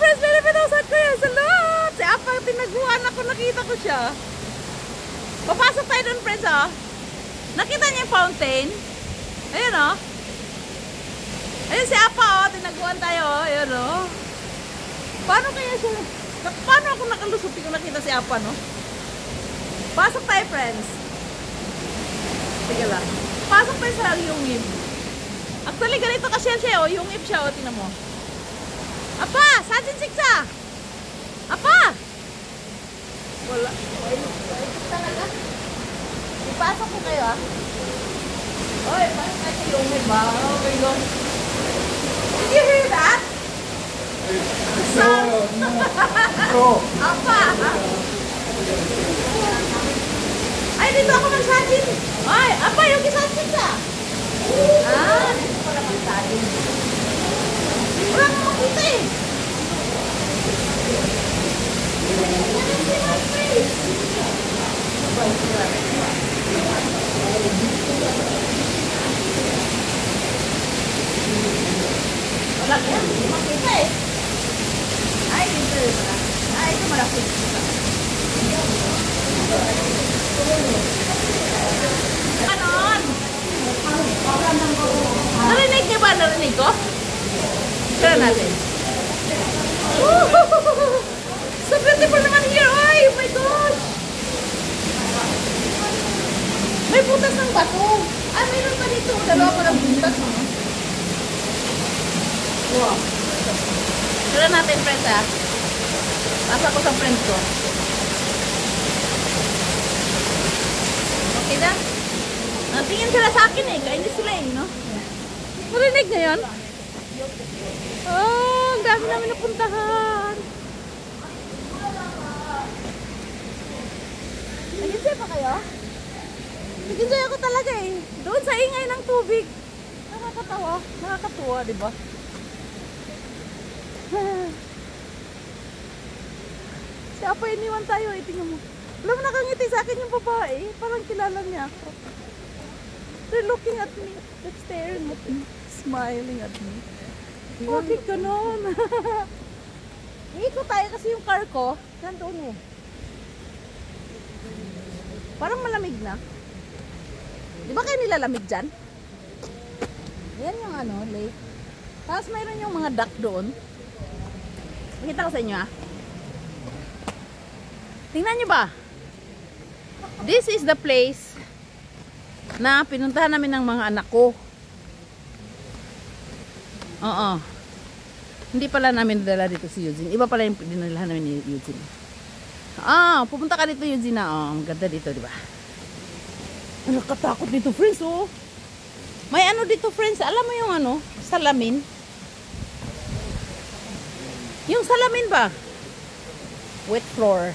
friends, nilipit ako sa kuya. Salud! Si Apang tinaguan ako, nakita ko siya. Papasok tayo dun, friends, oh. Nakita niya yung fountain? Ayun, oh. Ayun si Apa, oh. Tinaguan tayo, oh. Ayun, oh. Paano kaya siya? Paano ako nakalusot? Hindi ko nakita si Apa, no? Pasok tayo, friends. Sige lang. Pasok tayo sa Yungib. Actually, ganito kasi siya, oh. Yungib siya, oh. Tingnan mo. Apa! Sajin siksa! Apa! Wala. Wala talaga. Ipasok ko kayo, ah. Oy, pasok tayo sa Yungib, ba? Oh my God. Did you hear that? No. Apa? Ay, dito ako magsajin. Ay, apa yung kisajin ka? Ah, dito pala magsajin. Wala nang makita eh. Wala yan, hindi makita eh. Ay, dito yun. Ay, ito malapit. Ganon! Narinig niyo ba? Narinig ko? Tara natin. So beautiful naman here! Ay, oh my gosh! May butas ng bato. Ah, mayroon pa dito. Dalawa pa ng butas. Wow. Tara natin, friends, ha? Pasa ko sa friends ko. Okay na? Natingin sila sa akin eh. Kainis sila eh, no? Marinig na yun? Oh, ang dami namin napuntahan. Nag-enjoy pa kayo? Nag-enjoy ako talaga eh. Doon sa ingay ng tubig. Nakakatawa. Nakakatuwa, di ba? Si Apa, iniwan tayo eh. Tingnan mo. Alam mo, nakangiti sa akin yung babae. Parang kilala niya ako. They're looking at me. They're staring at me. Smiling at me. Bakit ganon? Iikot tayo kasi yung car ko. Nandun eh. Parang malamig na. Di ba kayo nilalamig dyan? Yan yung ano, lake. Tapos mayroon yung mga duck doon. Makita ko sa inyo, ah. Tingnan nyo ba? This is the place na pinuntahan namin ng mga anak ko. Oo. Hindi pala namin dala dito si Eugene. Iba pala yung dinalahan namin ni Eugene. Ah, pupunta ka dito, Eugene. Oh, ang ganda dito, di ba? Nakakatakot dito, friends, oh. May ano dito, friends. Alam mo yung ano? Salamin. Yung salamin ba? Wet floor.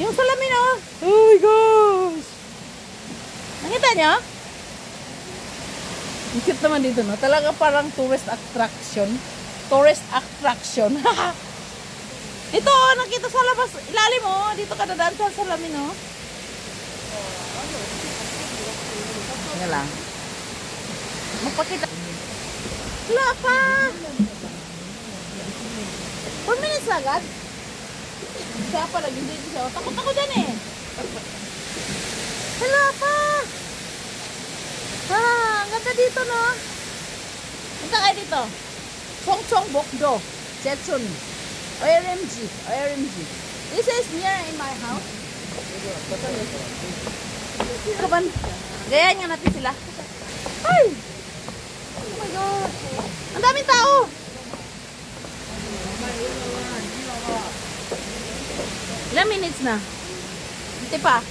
Yung salamin, oh. Oh my gosh. Nakita niyo? Ang cute naman dito, no? Talaga parang tourist attraction. Tourist attraction. Ito, oh, nakita sa labas. Ilalim, oh. Dito ka dadaan sa salamin, oh. Nga lang. Magpakita. Wala pa. 4 minutes agad. Siya pa, nag-enjoy siya. Takot ako dyan eh. Wala pa. Ah, ang ganda dito, no? Punta kayo dito. Chongchong Bokdo. Jetsun. ORMG. ORMG. This is near in my house. Kaban. Gayahin nga natin sila. Ay! Oh my God. Ang daming tao. Ilang minutes na? Hindi pa.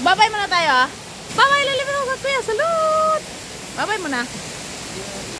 Babay muna tayo, ah. Babay, lalipin ako sa kuya. Salud! Babay muna.